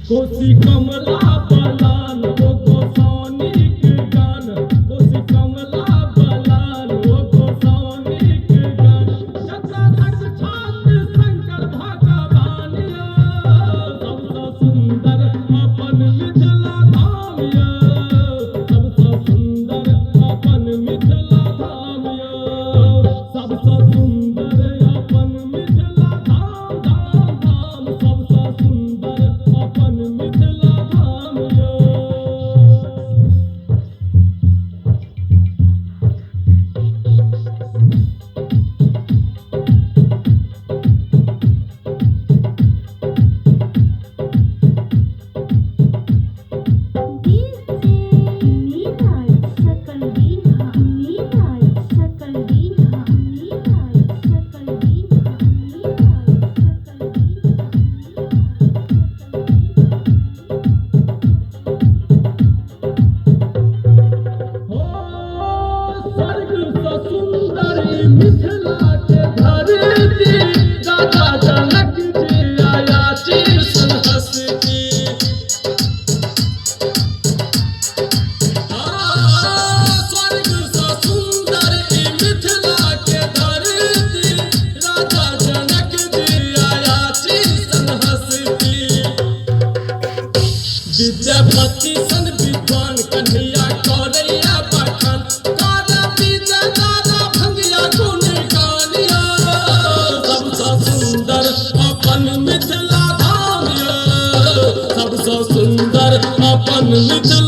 कोसी कमला बलान वो गोसानी के गान, कोसी कमला बलान वो गोसानी के गान। जटाधर छात्र शंकर भगवानिया, सबसे सुंदर अपन मिथिला धाम या, सबसे सुंदर अपन मिथिला धाम या, सबसे सुंदर अपन मिथिला धाम धाम धाम, सबसे सुंदर अपन मिथिला धाम या। स्वर्ग से सुंदर मिथिला के धरती, राजा जनक जी आया शीर्षन हंसती। स्वर्ग से सुंदर मिथिला के धरती, राजा जनक जी आया शीर्षन हंसती। विद्यापति सन विद्वान कन्हैया करैया बखान, कादा पीजा दादा भंगिया गुण गानिया, सबसे सुंदर अपन मिथिला धाम या, सबसे सुंदर अपन मिथिला